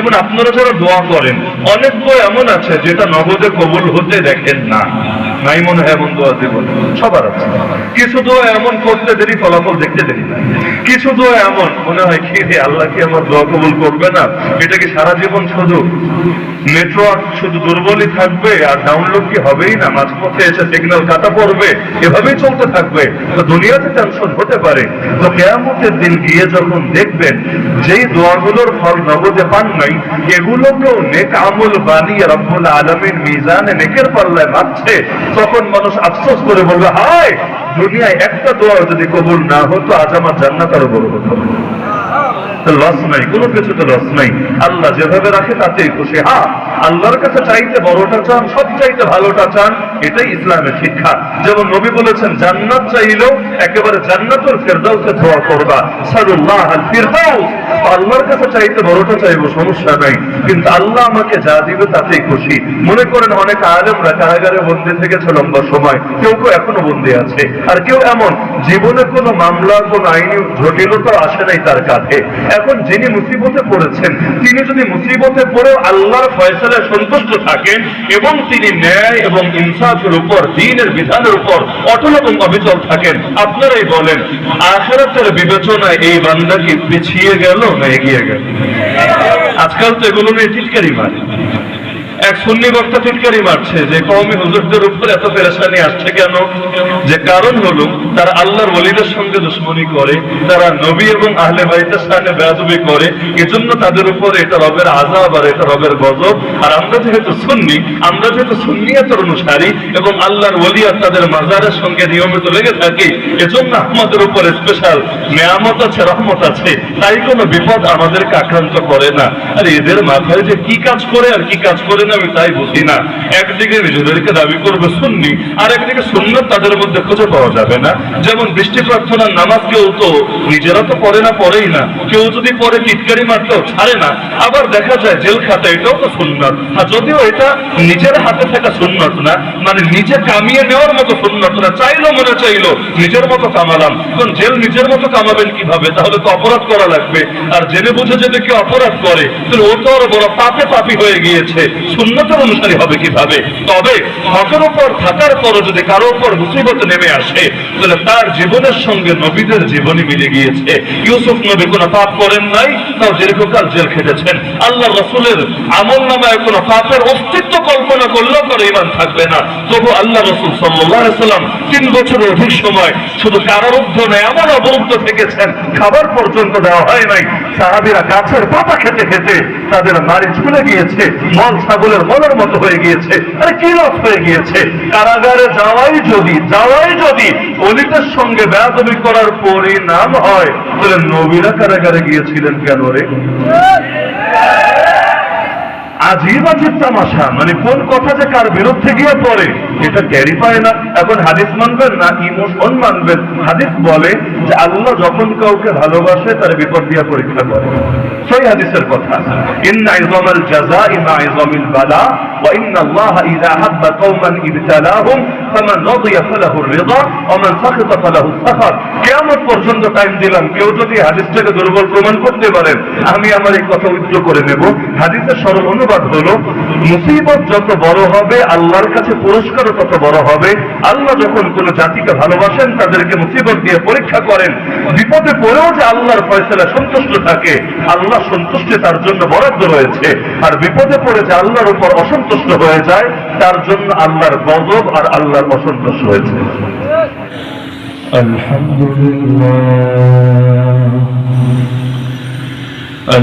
যেমন আপনারা যারা দোয়া করেন, অনেক দোয়া এমন আছে যেটা নগদে কবুল হতে দেখেন না, নাই মনে হয় এমন দোয়া জীবন সবার আছে। কিছু দোয়া এমন করতে দেরি, ফলাফল দেখতে দেরি না। কিছু দোয়া এমন মনে হয় কি রে, আল্লাহ কি আমার দোয়া কবুল করবে না? এটা কি সারা জীবন শুধু নেটওয়ার্ক শুধু দুর্বলই থাকবে আর ডাউনলোড কি হবেই না, মাঝপথে এসে সিগন্যাল কাটা পড়বে, এভাবেই চলতে থাকবে? তো দুনিয়াতে টেনশন হতে পারে। তো কিয়ামতের দিন গিয়ে যখন দেখবেন যেই দোয়াগুলোর ফল নগদে পান নাই, এগুলোকেও নেক আমল বানিয়ে রব্বুল আলামিন মিজানে নেকের পাল্লায় মাপছে, তখন মানুষ আফসোস করে বলবে, হায় দুনিয়ায় একটা দোয়া যদি কবুল না হতো, আজ আমার জান্নাত আরো বড় হতো। লস নাই, কোনো কিছুতে লস নাই। আল্লাহ যেভাবে রাখে তাতেই খুশি। হ্যাঁ, আল্লাহর কাছে চাইতে বড়টা চান, সব চাইতে ভালোটা চান, এটাই ইসলামের শিক্ষা। যেমন নবী বলেছেন, জান্নাত চাইলেও একেবারে জান্নাতুল ফেরদাউসে দোয়া করবা, সাল্লাল্লাহু আল ফিরদাউস। আল্লাহর কাছে চাইতে বড়টা চাইবো, সমস্যা নাই, কিন্তু আল্লাহ আমাকে যা দিবে তাতেই খুশি। মনে করেন অনেক আলেমরা কারাগারে বন্দী থেকেছে লম্বা সময়, কেউ কেউ এখনো বন্দী আছে, আর কেউ এমন জীবনে কোনো মামলা, কোন আইনি জটিলতা আসে নাই তার কাছে। এখন যিনি মুসিবতে পড়েছেন, তিনি যদি মুসিবতে পড়েও আল্লাহর ফয়সালায় সন্তুষ্ট থাকেন এবং তিনি ন্যায় এবং ইনসাফের উপর, দ্বীনের বিধানের উপর অটল এবং অবিচল থাকেন, আপনারাই বলেন আখিরাতের বিবেচনায় এই বান্দা কি পিছিয়ে গেল না এগিয়ে গেল? আজকাল তো এগুলো নিয়ে টিটকারি মারে। এক সুন্নি বক্তা টিটকারি মারছে যে কওমি হুজুরদের উপর এত পেরেশানি আসছে কেন? যে কারণ হলো তারা আল্লাহর ওলিদের সঙ্গে দুশমনি করে, তারা নবী এবং আহলে বাইতের সামনে বেয়াদবি করে, এজন্য তাদের উপর এটা রবের আযাব আর এটা রবের গজব। আর আমরা যেহেতু সুন্নিয়াতের অনুসারী এবং আল্লাহর ওলি আর তাদের মাজারের সঙ্গে নিয়মিত লেগে থাকি, এজন্য আমাদের উপর স্পেশাল নেয়ামত আছে, রহমত আছে, তাই কোনো বিপদ আমাদেরকে আক্রান্ত করে না। আর এদের মাথায় যে কি কাজ করে আর কি কাজ করে আমি তাই বুঝি না। একদিকে নিজেদেরকে দাবি করবে সুন্নি, আর একদিকে সুন্নাত তাদের মধ্যে খুঁজে পাওয়া যাবে না। যেমন বৃষ্টি প্রার্থনার নামাজ কেউ তো নিজেরা তো পড়ে না, পড়েই না, কেউ যদি পড়ে টিটকারি মারতেও ছাড়ে না। আবার দেখা যায় জেল খাটা, এটাও তো সুন্নাত, আর যদিও এটা নিজের হাতে থাকা সুন্নাত না, মানে নিজে কামিয়ে নেওয়ার মতো সুন্নাত না, চাইলো মনে চাইলো নিজের মতো কামালাম। এখন জেল নিজের মতো কামাবেন কিভাবে? তাহলে তো অপরাধ করা লাগবে, আর জেনে বুঝে যদি কেউ অপরাধ করে তাহলে ও তো আরো বড় পাপি হয়ে গিয়েছে, সুন্নতের অনুসারী হবে কিভাবে? তবে হকের উপর থাকার পরও যদি কারো উপর মুসিবত নেমে আসে, তাহলে তার জীবনের সঙ্গে নবীদের জীবনী মিলে গিয়েছে। ইউসুফ নবী কোনো পাপ করেন নাই, তাও দীর্ঘকাল জেল খেটেছেন। আল্লাহ রাসূলের আমল নামায় কোনো পাপের অস্তিত্ব কল্পনা করলেও করে ঈমান থাকবে না, তবু আল্লাহ রাসূল সাল্লাল্লাহু আলাইহি সাল্লাম 3 বছরের অধিক সময় শুধু কারারুদ্ধ নয়, এমন অবরুদ্ধ থেকেছেন, খাবার পর্যন্ত দেওয়া হয় নাই। সাহাবীরা গাছের পাতা খেতে খেতে তাদের নারী ঝুলে গিয়েছে, মল ছাগলের মলের মতো হয়ে গিয়েছে। আরে কি লস হয়ে গিয়েছে? কারাগারে যাওয়াই যদি অলিদের সঙ্গে বেয়াদবি করার পরিণাম হয়, তাহলে নবীরা কারাগারে গিয়েছিলেন কেন রে? আজীব তামাশা, মানে কোন কথা যে কার বিরুদ্ধে গিয়ে পড়ে এটা টেরি পায় না। এখন হাদিস মানবেন না ইমোশন মানবেন? হাদিস বলে যে আল্লাহ যখন কাউকে ভালোবাসে তার বিপদ দিয়ে পরীক্ষা করে, সেই হাদিসের কথা। ইন্না ইযমাল জাযাই মা ইযমিল বালা ওয়া ইন্নাল্লাহা ইযা হাব্বা কওমান ইবতালাহুম ফামান রাদিয়া ফালাহুর রিদা ওয়া মান সাখিতা ফালাহুস সাখাত। কিয়ামত পর্যন্ত টাইম দিলাম, কেউ যদি হাদিসটাকে দুর্বল প্রমাণ করতে পারেন আমি আমার এই কথা উদ্ধৃত করে নেব। হাদিসের সরল অনুবাদ হলো, মুসিবত যত বড় হবে আল্লাহর কাছে পুরস্কারও তত বড় হবে। আল্লাহ যখন কোন জাতিকে ভালোবাসেন তাদেরকে মুসিবত দিয়ে পরীক্ষা করেন, বিপদে পড়েও যে আল্লাহর ফয়সালা সন্তুষ্ট থাকে, আল্লাহ সন্তুষ্টি তার জন্য বরাদ্দ রয়েছে। আর বিপদে পড়ে যে আল্লাহর উপর অসন্তুষ্ট হয়ে যায়, তার জন্য আল্লাহর গজব আর আল্লাহর অসন্তোষ রয়েছে।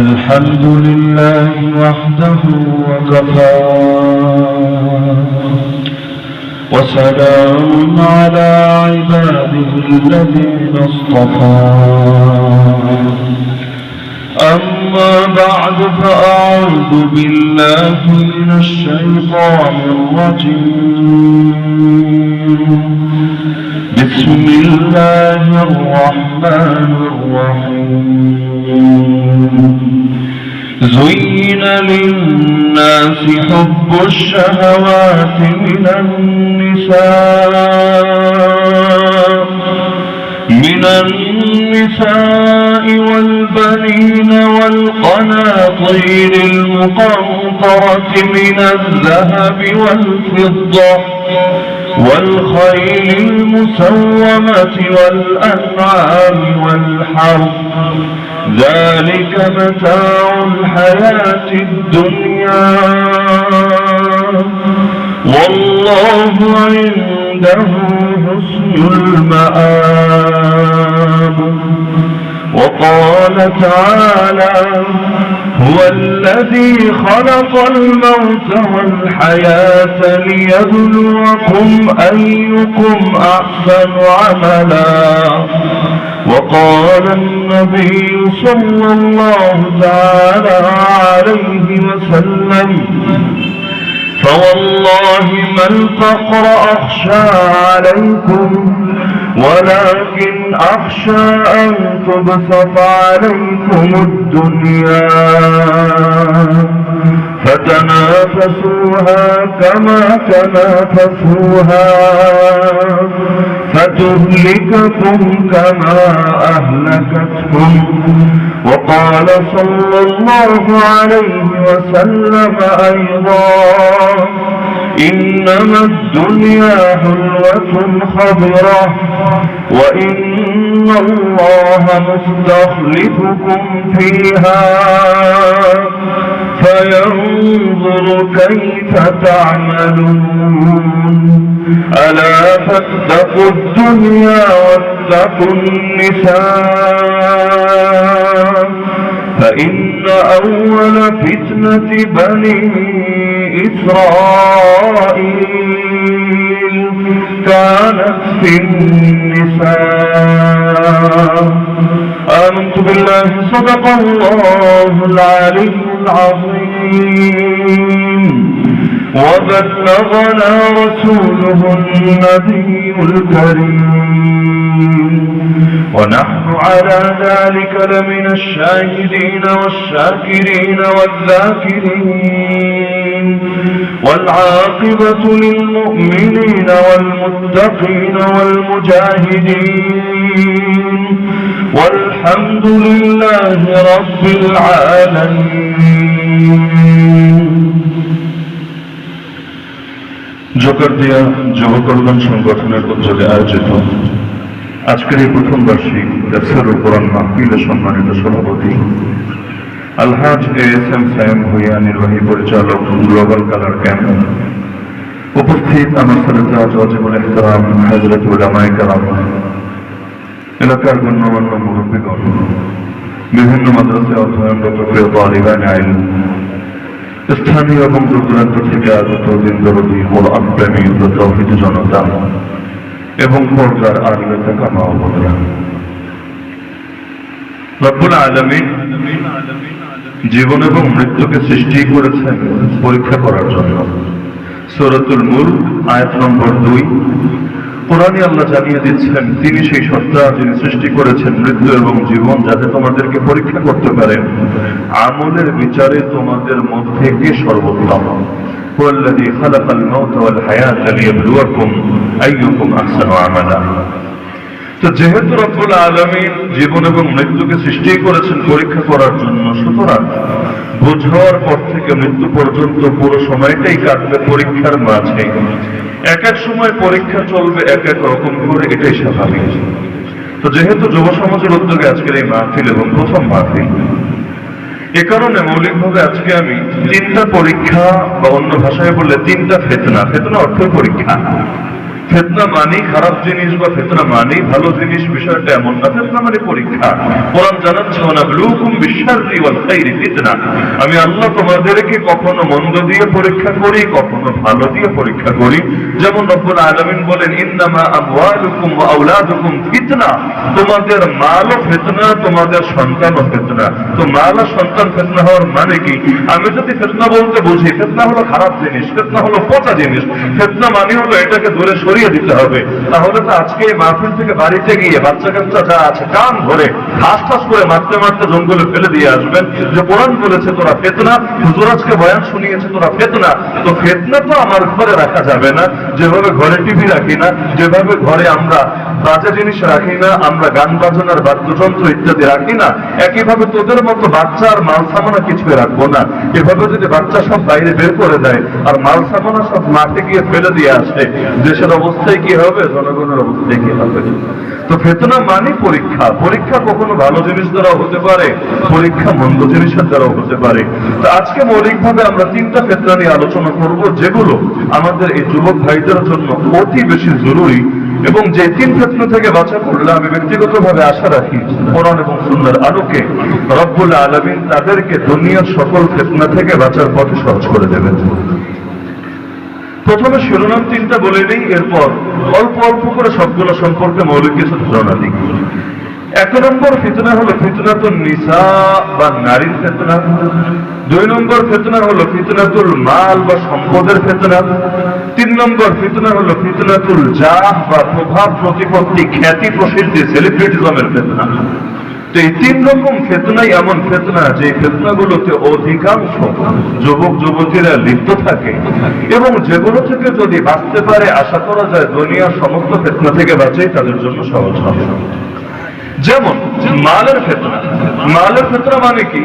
الحمد لله وحده وكفى وسلام على عباده الذين اصطفى أما بعد فأعوذ بالله من الشيطان الرجيم بسم الله الرحمن الرحيم زين للناس حب الشهوات من النساء من النساء والبنين والقناطير المقنطرة من الذهب والفضة والخيل المسومة والأنعام والحرث ذلك متاع الحياة الدنيا والله عنده حسن المآب. وقال تعالى هو الذي خلق الموت والحياة ليبلوكم أيكم أحسن عملا. وقال النبي صلى الله تعالى عليه وسلم فوالله ما الفقر أخشى عليكم ولكن أخشى أن تبسط عليكم الدنيا فتنافسوها كما تنافسوها فتهلككم كما أهلكتكم. وقال صلى الله عليه وسلم أيضا إنما الدنيا حلوة خضرة وإن الله مستخلفكم فيها فينظر كيف تعملون. ألا فاتقوا الدنيا واتقوا النساء فإن أول فتنة بني إسرائيل كانت في النساء. آمنت بالله صدق الله العلي العظيم وبلغنا رسوله النبي الكريم ونحن على ذلك لمن الشاهدين والشاكرين والذاكرين والعاقبة للمؤمنين والمتقين والمجاهدين والحمد لله رب العالمين. জোকারদিয়া যুব কল্যাণ সংগঠনের উদ্যোগে আয়োজিত আজকের এই প্রথম বার্ষিক তাফসীরুল কোরআন মাহফিলের সম্মানিত সভাপতি আলহাজ ASM সায়েম ভূঁইয়া, নির্বাহী পরিচালক গ্লোবাল কালার ক্যাম্প, উপস্থিত আমার সাথে ওয়াজিবুল ইহতিরাম হযরত উলামায়ে কেরাম, এলাকার গণ্যমান্য মুরব্বীগণ, বিভিন্ন মাদ্রাসায় অধ্যয়নরত প্রিয় তালিবানে ইলম, স্থানীয় এবং দূর দূরান্ত থেকে আগত দিনদরদী কোরআন প্রেমী তাওহীদ জনতা এবং পর্দার আড়ালে থাকা মা ও বোনেরা, রব্বুল আলামিন জীবন এবং মৃত্যুকে সৃষ্টি করেছেন পরীক্ষা করার জন্য। সূরাতুল মুলক আয়াত নম্বর 2 কোরআনে আল্লাহ জানিয়ে দিচ্ছেন তিনি সেই সত্তা যিনি সৃষ্টি করেছেন মৃত্যু এবং জীবন যাতে তোমাদেরকে পরীক্ষা করতে পারেন আমলের বিচারে তোমাদের মধ্যে কে সর্বোত্তম। হুয়াল্লাযী খালাকাল মাউতা ওয়াল হায়াতা লিয়াবলুয়াকুম আইয়ুকুম আহসানু আমালা। তো যেহেতু রব্বুল আলামিন জীবন এবং মৃত্যুকে সৃষ্টি করেছেন পরীক্ষা করার জন্য, সুতরাং বোঝ হওয়ার পর থেকে মৃত্যু পর্যন্ত পুরো সময়টাই কাটবে পরীক্ষার মাঝে। এক এক সময় পরীক্ষা চলবে এক এক রকম করে, এটাই স্বাভাবিক। তো যেহেতু যুব সমাজের উদ্যোগে আজকের এই মাহফিল এবং প্রথম মাহফিল, এ কারণে মৌলিকভাবে আজকে আমি 3টা পরীক্ষা বা অন্য ভাষায় বললে 3টা ফিতনা, ফিতনা অর্থ পরীক্ষা। ফিতনা মানেই খারাপ জিনিস বা ফিতনা মানেই ভালো জিনিস, বিষয়টা এমন না। ফিতনা মানে পরীক্ষা। কোরআন জানাচ্ছে ওয়ানাবলুকুম বিশ-শাররি ওয়াল খাইরি ফিতনা, আমি আল্লাহ তোমাদেরকে কখনো মন্দ দিয়ে পরীক্ষা করি, কখনো ভালো দিয়ে পরীক্ষা করি। যেমন রব্বুল আলামিন বলেন ইন্নামা আমওয়ালুকুম ওয়া আওলাদুকুম ফিতনা, তোমাদের মাল ও ফিতনা, তোমাদের সন্তান ও ফিতনা। তো মাল আর সন্তান ফিতনা হওয়ার মানে কি? আমি যদি ফিতনা বলতে বুঝি, ফিতনা হলো খারাপ জিনিস, ফিতনা হলো পচা জিনিস, ফিতনা মানে হলো এটাকে দূরে সরিয়ে সরিয়ে দিতে হবে। তাহলে তো আজকে এই মাহফিল থেকে বাড়িতে গিয়ে বাচ্চা কাচ্চা যা আছে কান ধরে ঠাস ঠাস করে মারতে মারতে জঙ্গলে ফেলে দিয়ে আসবেন যে কোরআন বলেছে তোরা ফেতনা, হুজুর আজকে বয়ান শুনিয়েছে তোরা ফেতনা। তো ফেতনা তো আমার ঘরে রাখা যাবে না, যেভাবে ঘরে টিভি রাখি না, যেভাবে ঘরে আমরা বাজে জিনিস রাখি না, আমরা গান বাজনার বাদ্যযন্ত্র ইত্যাদি রাখি না, একইভাবে তোদের মতো বাচ্চার মাল সামানা কিছু রাখবো না। এভাবে যদি বাচ্চা সব বাইরে বের করে দেয় আর মাল সামানা সব মাঠে গিয়ে ফেলে দিয়ে আসে, দেশের অবস্থায় কি হবে, জনগণের অবস্থায় কি হবে? তো ফেতনা মানে পরীক্ষা। পরীক্ষা কখনো ভালো জিনিস দ্বারাও হতে পারে, পরীক্ষা মন্দ জিনিসের দ্বারাও হতে পারে। তো আজকে মৌলিকভাবে আমরা তিনটা ফেতনা নিয়ে আলোচনা করব, যেগুলো আমাদের এই যুবক ভাইদের জন্য অতি বেশি জরুরি, এবং যে তিন ফেতনা থেকে বাঁচা করলে আমি ব্যক্তিগতভাবে আশা রাখি কোরআন এবং সুন্নাহর আলোকে রব্বুল আলামিন তাদেরকে দুনিয়ার সকল ফেতনা থেকে বাঁচার পথে সহজ করে দেবেন। প্রথমে শিরোনাম তিনটা বলে নেই, এরপর অল্প অল্প করে সবগুলো সম্পর্কে মৌলিক কিছু ধারণা দিই। এক নম্বর ফিতনা হলো ফিতনাতুন নিসা বা নারীর ফিতনা। দুই নম্বর ফিতনা হলো ফিতনাতুল মাল বা সম্পদের ফিতনা। তিন নম্বর ফিতনা হলো ফিতনাতুল জাহ বা প্রভাব প্রতিপত্তি খ্যাতি প্রসিদ্ধি সেলিব্রিটিজমের ফিতনা। তো এই তিন রকম ফিতনাই এমন ফিতনা যে ফিতনাগুলোতে অধিকাংশ যুবক যুবতীরা লিপ্ত থাকে, এবং যেগুলো থেকে যদি বাঁচতে পারে আশা করা যায় দুনিয়ার সমস্ত ফিতনা থেকে বাঁচাই তাদের জন্য সহজ হবে। যেমন মালের ফিতনা। মালের ফিতনা মানে কি?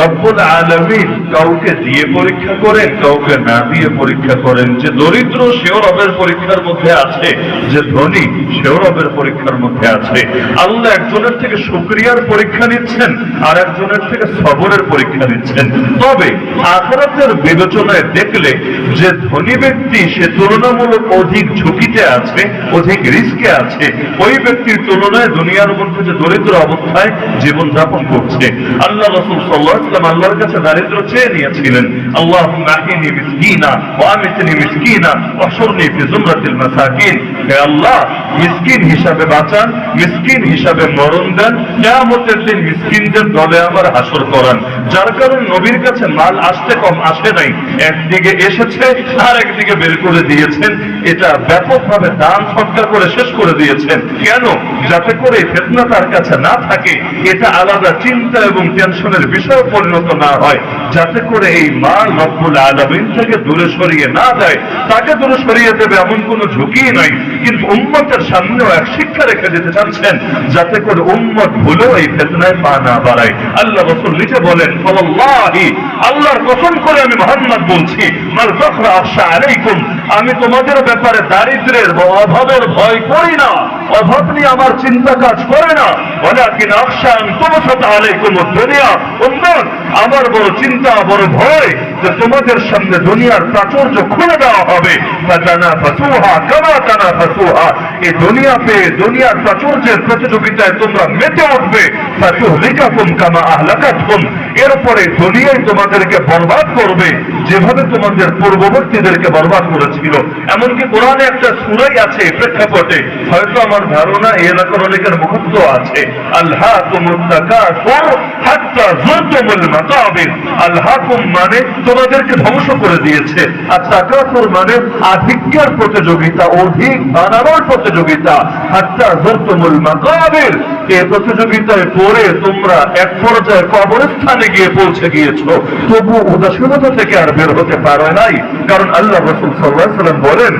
রব্বুল আলামিন কাউকে দিয়ে পরীক্ষা করেন, কাউকে না দিয়ে পরীক্ষা করেন। যে দরিদ্র সেও রবের পরীক্ষার মধ্যে আছে, যে ধনী সেও রবের পরীক্ষার মধ্যে আছে। আল্লাহ একজনের থেকে শুকরিয়ার পরীক্ষা নিচ্ছেন আর একজনের থেকে সবরের পরীক্ষা নিচ্ছেন। তবে আখিরাতের বিবেচনায় দেখলে যে ধনী ব্যক্তি সে তুলনামূলক অধিক ঝুঁকিতে আছে, অধিক রিস্কে আছে, ওই ব্যক্তির তুলনায় দুনিয়ার মধ্যে যে দরিদ্র অবস্থায় জীবন যাপন করছে। আল্লাহ রাসূল সাল্লাল্লাহু আলাইহি ওয়াসাল্লাম আল্লাহর কাছে দারিদ্র চেয়ে নিয়েছিলেন, আল্লাহুম্মা আহিনি মিসকিনা ওয়া আমিতনি মিসকিনা ওয়াহশুরনি ফি যুমরাতিল মাসাকিন। হে আল্লাহ, মিসকিন হিসাবে বাঁচান, মিসকিন হিসাবে মরণ দেন, কিয়ামতের দিন মিসকিনদের দলে আমার হাসর করান। যার কারণে নবীর কাছে মাল আসতে কম আসে নাই, একদিকে এসেছে আর একদিকে বের করে দিয়েছেন। এটা ব্যাপকভাবে দান সৎকার করে শেষ করে দিয়েছেন। কেন? যাতে করে ফিতনা তার কাছে না থাকে, এটা আলাদা চিন্তা এবং টেনশনের বিষয় পরিণত না হয়, যাতে করে এই মাল রব্বুল আলামিন থেকে দূরে সরিয়ে না যায়। তাকে দূরে সরিয়ে দেবে এমন কোনো ঝুঁকি নাই, কিন্তু উম্মতের সামনেও এক শিক্ষা রেখে দিতে চাচ্ছেন, যাতে করে উম্মত ভুলেও এই ফিতনায় পা না বাড়ায়। আল্লাহ রাসূল নিজে বলেন, ওয়াল্লাহি, আল্লাহর কসম করে আমি মুহাম্মদ বলছি, মাল ফাখরা আখশা আলাইকুম, আমি তোমাদের ব্যাপারে দারিদ্র্যের বা অভাবের ভয় করি না, অভাব নিয়ে আমার চিন্তা কাজ করে না। ওয়ালাকিন আখশা আন তুবসাতা আলাইকুমুদ দুনিয়া, উম্মত আমার বড় চিন্তা, বড় ভয় যে তোমাদের সামনে দুনিয়ার প্রাচুর্য খুলে দেওয়া হবে। ফাতানাফাসুহা কামা তানাফাসুহা, এই দুনিয়া পেয়ে দুনিয়ার প্রাচুর্যের প্রতিযোগিতায় তোমরা মেতে উঠবে। ফাতুহলিকাকুম কামা আহলাকাতকুম, এরপরে দুনিয়ায় তোমাদেরকে বরবাদ করবে যেভাবে তোমাদের পূর্ববর্তীদেরকে বরবাদ করেছিল। এমনকি কোরআনে একটা সূরাই আছে প্রেক্ষাপটে, হয়তো আমার ধারণা এই এলাকার অনেকের মুখস্থ আছে, আলহাকুমুত তাকাসুর হাত্তা যুরতুমুল মাকাবির। আলহাকুম মানে তোমাদেরকে ধ্বংস করে দিয়েছে, আর তাকাসুর মানে আধিক্যের প্রতিযোগিতা, অধিক বানানোর প্রতিযোগিতা। হাত্তা যুরতুমুল মাকাবির, এই প্রতিযোগিতায় পড়ে তোমরা এক পর্যায়ে কবরস্থানে গিয়ে পৌঁছে গিয়েছো, তবু উদাসীনতা থেকে আর বের হতে পারো নাই। কারণ আল্লাহ রাসূল সাল্লাল্লাহু আলাইহি ওয়াসাল্লাম বলেন,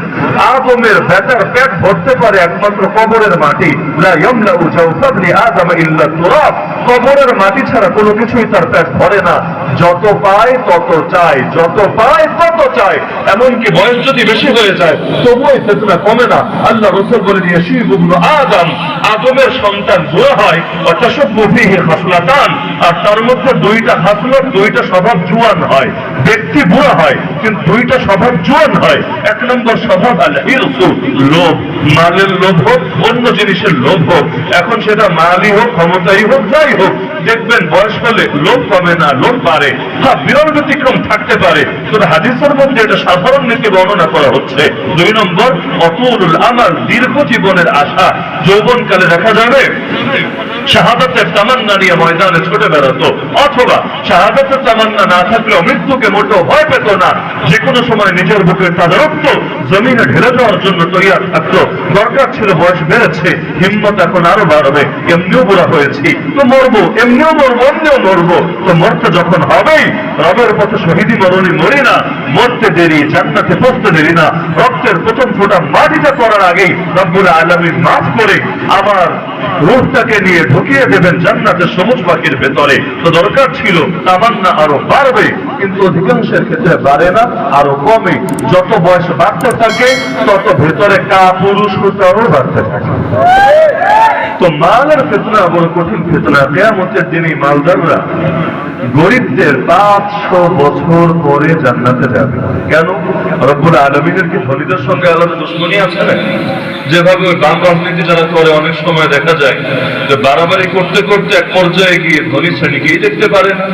আদমের বেটার পেট ভরতে পারে একমাত্র কবরের মাটি। লা ইয়ামলাউ জাওফা ইবনি আদম ইল্লা তুরাব, কবরের মাটি ছাড়া কোনো কিছুই তার পেট ভরে না। যত পায় তত চায়, যত পায় তত চায়, এমনকি বয়স যদি বেশি হয়ে যায় তবুও এই ফিতনা কমে না। আল্লাহ রাসূল বলেন, ইয়াশীবু ইবনু আদম, আদমের সন্তান বুড়ো হয়, ওয়া তাশাব্বু ফীহি খাসলাতান, আর তার মধ্যে দুইটা খাসলত, দুইটা স্বভাব জুয়ান হয়। ব্যক্তি বুড়ো হয় কিন্তু দুইটা স্বভাব জুয়ান হয়। এক নম্বর স্বভাব আল হিরসু, লোভ, মালের লোভ হোক, অন্য জিনিসের লোভ হোক, এখন সেটা মালই হোক, ক্ষমতাই হোক, যাই হোক, দেখবেন বয়স হলে লোভ কমে না, লোভ বাড়ে। হ্যাঁ, বিরল ব্যতিক্রম থাকতে পারে, তবে হাদিসের মধ্যে এটা সাধারণ নীতি বর্ণনা করা হচ্ছে। দুই নম্বর অতুলুল আমাল, দীর্ঘ জীবনের আশা। যৌবনকালে দেখা যাবে শাহাদাতের তামান্না নিয়ে ময়দানে ছুটে বেড়াতো, অথবা শাহাদাতের তামান্না না থাকলেও মৃত্যুকে মোটেও ভয় পেত না। যে কোনো সময় নিজের বুকের তাজা রক্ত জমিনে ঢেলে দেওয়ার জন্য তৈয়ার থাকতো। দরকার ছিল, বয়স বেড়েছে, হিম্মত এখন আরো বাড়বে, এমনিও বুড়া হয়েছি তো মরবো, এমনিও মরবো, এমনিও মরবো, তো মরতে যখন হবেই রবের পথে শহীদি মরণি মরি না, মরতে দেরি, জান্নাতে পৌঁছতে দেরি না, রক্তের প্রথম ফোঁটা মাটিতে পড়ার আগেই রব্বুল আলামিন মাফ করে আবার রূহটাকে নিয়ে ঢুকিয়ে দেবেন জান্নাতের সবুজ পাখির ভেতরে। তো দরকার ছিল তামান্না আরো বাড়বে, কিন্তু অধিকাংশের ক্ষেত্রে বাড়ে না, আরো কমে। যত বয়স বাড়তে থাকে তত ভেতরে কাপুরুষতাও বাড়তে থাকে। তো মালের ফিতনা বড় কঠিন ফিতনা। কিয়ামতের দিনে মালদাররা গরিবদের 500 বছর পরে জান্নাতে যাবে। কেন? রব্বুল আলামিনের কি ধনীদের সঙ্গে আলাদা দুশমনী আছে না? যেভাবে ওই বাম রাজনীতি যারা করে, অনেক সময় দেখা যায় যে বাড়াবাড়ি করতে করতে এক পর্যায়ে গিয়ে ধনী শ্রেণীকেই দেখতে পারে না।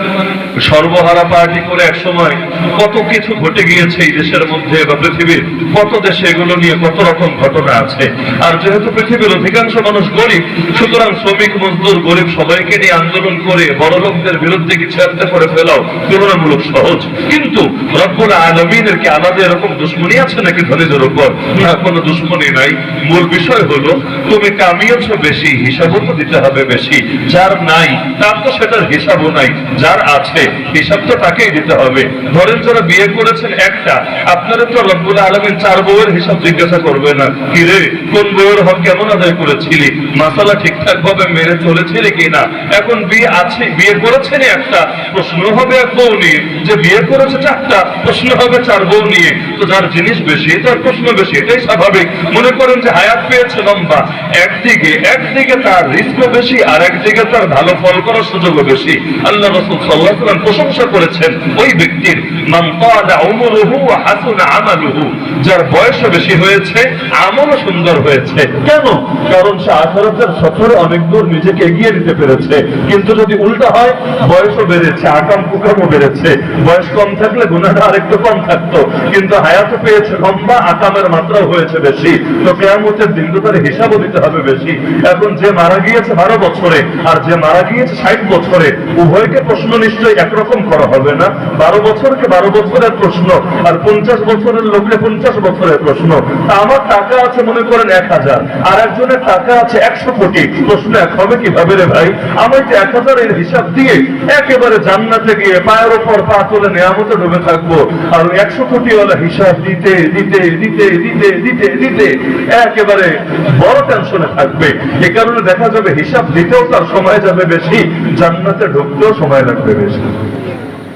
সর্বহারা পার্টি করে এক সময় কত কিছু ঘটে গিয়েছে এই দেশের মধ্যে বা পৃথিবীর কত দেশে, এগুলো নিয়ে কত রকম ঘটনা আছে। আর যেহেতু পৃথিবীর অধিকাংশ মানুষ গরিব, সুতরাং শ্রমিক, মজদুর, গরিব সবাইকে নিয়ে আন্দোলন করে বড় লোকদের বিরুদ্ধে কিছু একটা করে ফেলাও তুলনামূলক সহজ। কিন্তু রব্বুল আলামিনের কি আলাদা এরকম দুশ্মনী আছে নাকি ধনীদের উপর? না, কোনো দুশ্মনী নাই। মূল বিষয় হলো তুমি কামিয়েছ বেশি, হিসাবও তো দিতে হবে বেশি। যার নাই তার তো সেটার হিসাবও নাই, যার আছে হিসাব তো তাকেই দিতে হবে। ধরেন যারা বিয়ে করেছেন একটা, আপনারা তো রব্বুল আলামিন 4 বউয়ের হিসাব জিজ্ঞাসা করবে না, কি রে কোন বউয়ের হক কেমন আদায় করেছিলি, মাসালা ঠিকঠাক ভাবে মেনে চলেছিলি কিনা। এখন বিয়ে আছে, বিয়ে করেছেন একটা, প্রশ্ন হবে এক বউ নিয়ে। যে বিয়ে করেছে 4টা, প্রশ্ন হবে 4 বউ নিয়ে। তো যার জিনিস বেশি তার প্রশ্ন বেশি, এটাই স্বাভাবিক। মনে করেন যে হায়াত পেয়েছে লম্বা, একদিকে তার রিস্কও বেশি, আর একদিকে তার ভালো ফল করার সুযোগও বেশি। আল্লাহ রাসূল সাল্লাল্লাহু আলাইহি ওয়াসাল্লাম প্রশংসা করেছেন ওই ব্যক্তির, মান তালা উমরুহু ওয়া হাসুনা আমালুহু, যার বয়স বেশি হয়েছে, আমলও সুন্দর হয়েছে। কেন? কারণ সে আখিরাতের সফরে অনেক দূর নিজেকে এগিয়ে নিতে পেরেছে। কিন্তু যদি উল্টা হয়, বয়সও বেড়েছে, আকাম কুকামও বেড়েছে। বয়স কম থাকলে গুনাহটা আরেকটু কম থাকতো, কিন্তু হায়াতও পেয়েছে লম্বা, আকামের মাত্রাও হয়েছে বেশি। তো কিয়ামতের দিন তো তার হিসাবও দিতে হবে বেশি। এখন যে মারা গিয়েছে 12 বছরে আর যে মারা গিয়েছে 60 বছরে, উভয়কে প্রশ্ন নিশ্চয়ই একরকম করা হবে না। 12 বছরকে 12 বছরের প্রশ্ন, আর 50 বছরের লোককে 50 বছরের প্রশ্ন। তা আমার টাকা আছে মনে করেন 1000, আর একজনের টাকা আছে 100 কোটি, প্রশ্ন এক হবে কিভাবে রে ভাই? আমি তো 1000 এর হিসাব দিয়ে একেবারে জান্নাতে গিয়ে পায়ের ওপর পা তুলে নিয়ামতে ডুবে থাকবো, আর 100 কোটি ওয়ালা হিসাব দিতে দিতে দিতে দিতে দিতে দিতে একেবারে বড় টেনশনে থাকবে। এ কারণে দেখা যাবে হিসাব দিতেও তার সময় যাবে বেশি, জান্নাতে ঢুকতেও সময় লাগবে বেশি।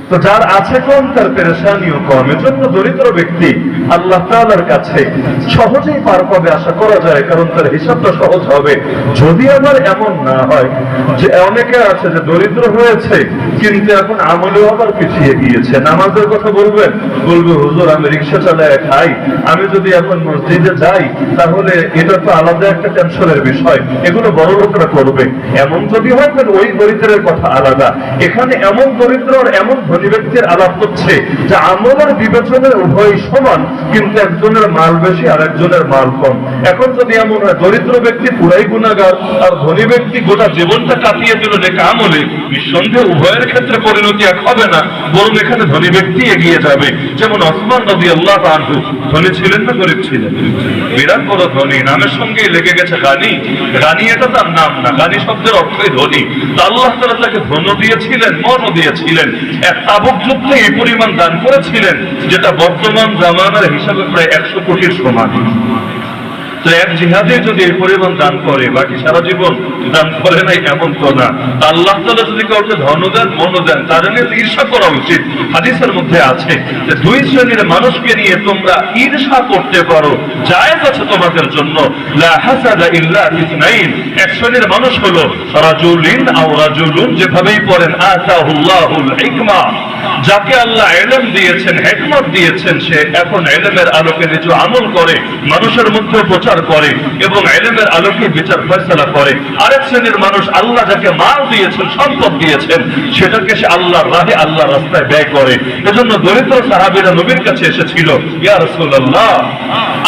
তো যার আছে কম তার পেরেশানিও কম। এজন্য দরিদ্র ব্যক্তি আল্লাহ তাআলার কাছে সহজেই পার পাবে আশা করা যায়, কারণ তার হিসাবটা সহজ হবে। যদি আবার এমন না হয় যে অনেকে আছে যে দরিদ্র হয়েছে কিন্তু এখন আমলেও আবার পিছিয়ে গিয়েছে। নামাজের কথা বলবে হুজুর আমি রিক্সা চালায় খাই, আমি যদি এখন মসজিদে যাই তাহলে এটা তো আলাদা একটা টেনশনের বিষয়, এগুলো বড় লোকরা করবে। এমন যদি হয় তাহলে ওই দরিদ্রের কথা আলাদা। এখানে এমন দরিদ্র আর এমন ধনী ব্যক্তির আলাপ হচ্ছে যে আমলের বিবেচনায় উভয় সমান, কিন্তু একজনের মাল বেশি আর একজনের মাল কম। এখন যদি এমন হয় দরিদ্র ব্যক্তি পুরাই গুনাহগার আর ধনী ব্যক্তি গোটা জীবনটা কাটিয়ে দিল নেক আমলে, নিঃসন্দেহে উভয়ের ক্ষেত্রে পরিণতি এক হবে না, বরং এখানে ধনী ব্যক্তি এগিয়ে যাবে। যেমন ওসমান রাদিয়াল্লাহু আনহু ধনী ছিলেন না গরিব ছিলেন? বিরাট বড় ধনী, নামের সঙ্গে লেগে গেছে গানি। গানি এটা তার নাম না, গানি শব্দের অর্থই ধনী। তা আল্লাহ তাআলা তাকে ধন দিয়েছিলেন, মনও দিয়েছিলেন। এক তাবুক যুদ্ধে এই পরিমাণ দান করেছিলেন যেটা বর্তমান জামানার হিসাবে প্রায় 100 কোটির সমান। তো এক জিহাদে যদি এই পরিমাণ দান করে, বাকি সারা জীবন দান করে নাই এমন তো না। আল্লাহ তাআলা যদি কাউকে ধন দেন, মন দেন, তার নিয়ে ঈর্ষা করা উচিত। হাদিসের মধ্যে আছে যে 2 শ্রেণীর মানুষকে নিয়ে তোমরা ঈর্ষা করতে পারো, জায়েজ আছে তোমাদের জন্য। লা হাসাদা ইল্লা ইসনাইন, এক শ্রেণীর মানুষ হলো রাজুলিন আও রাজুলুন, যেভাবেই পড়েন আতাহুল্লাহুল হিকমা, যাকে আল্লাহ ইলম দিয়েছেন, হিকমত দিয়েছেন, সে এখন ইলমের আলোকে নিজ আমল করে মানুষের মধ্যে প্রচার বিচার করে এবং ইলমের আলোকে বিচার ফয়সালা করে। আরেক শ্রেণীর মানুষ আল্লাহ যাকে মাল দিয়েছেন, সম্পদ দিয়েছেন, সেটাকে সে আল্লাহর রাহে, আল্লাহর রাস্তায় ব্যয় করে। এজন্য দরিদ্র সাহাবীরা নবীর কাছে এসেছিল, ইয়া রাসূলুল্লাহ,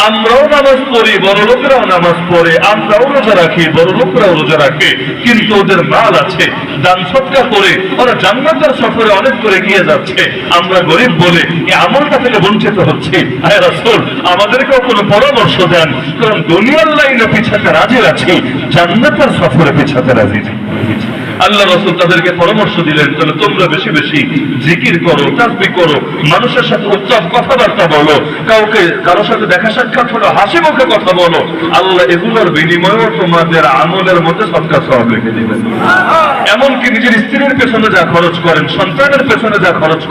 আমরাও নামাজ পড়ি, বড় লোকেরাও নামাজ পড়ে, আমরাও রোজা রাখি, বড় লোকেরাও রোজা রাখে, কিন্তু ওদের মাল আছে, দান সদকা করে ওরা জান্নাতের সফরে অনেক করে গিয়ে যাচ্ছে, আমরা গরিব বলে এই আমলটা থেকে বঞ্চিত হচ্ছে। হে রাসূল, আমাদেরকেও কোনো পরামর্শ দেন, কারণ দুনিয়ার লাইনে পিছাতে রাজি আছি, জান্নাতের সফরে পিছাতে রাজি নেই। আল্লাহ রাসূল তাদেরকে পরামর্শ দিলেন, তাহলে তোমরা বেশি বেশি জিকির করো, তাসবিহ করো, মানুষের সাথে উচ্চাপ কথাবার্তা বলো, কাউকে কারোর সাথে দেখা সাক্ষাৎ হলো হাসি মুখে কথা বলো, আল্লাহ এগুলোর বিনিময়েও তোমাদের আমলের মধ্যে সদকা সওয়াব লিখে দিবেন। এমনকি নিজের স্ত্রীর পেছনে যা খরচ করেন, সন্তানের পেছনে যা খরচ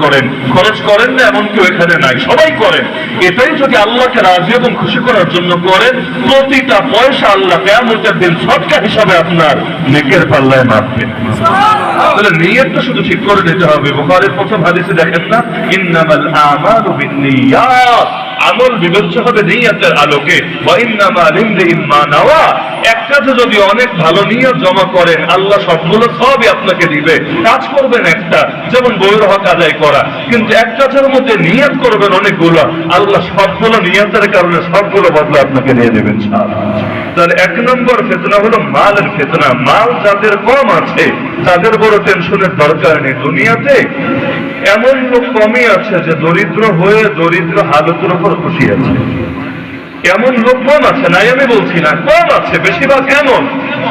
করেন না এমন কেউ এখানে নাই, সবাই করেন। এটাই যদি আল্লাহকে রাজি এবং খুশি করার জন্য করেন, প্রতিটা পয়সা আল্লাহ কিয়ামতের দিন সদকা হিসাবে আপনার নেকের পাল্লায় মাপবে। তাহলে নিয়তটা শুধু ঠিক করে নিতে হবে। বুখারীর প্রথম হাদিসে দেখেন না, ইন্নামাল আমালু বিন্নিয়াত, আমল বিবেচ্য হবে নিয়তের আলোকে, ওয়া ইন্নামা লিমরিইন মা নাওয়া। এক কাজে যদি অনেক ভালো নিয়ত জমা করেন, আল্লাহ সবগুলো সবই আপনাকে দিবে। কাজ করবেন একটা, যেমন বইয়ের হক আদায় করা, কিন্তু এক কাজের মধ্যে নিয়ত করবেন অনেকগুলো, আল্লাহ সবগুলো নিয়তের কারণে সবগুলো বদলা আপনাকে দিয়ে দেবেন। তাহলে এক নম্বর ফিতনা হলো মালের ফিতনা। মাল যাদের কম আছে তাদের বড় টেনশনের দরকার নেই। দুনিয়াতে এমন লোক কমই আছে যে দরিদ্র হয়ে দরিদ্র হালতের উপর খুশি আছে। এমন লোক কম আছে, নাই আমি বলছি না, কম আছে, বেশিরভাগ এমন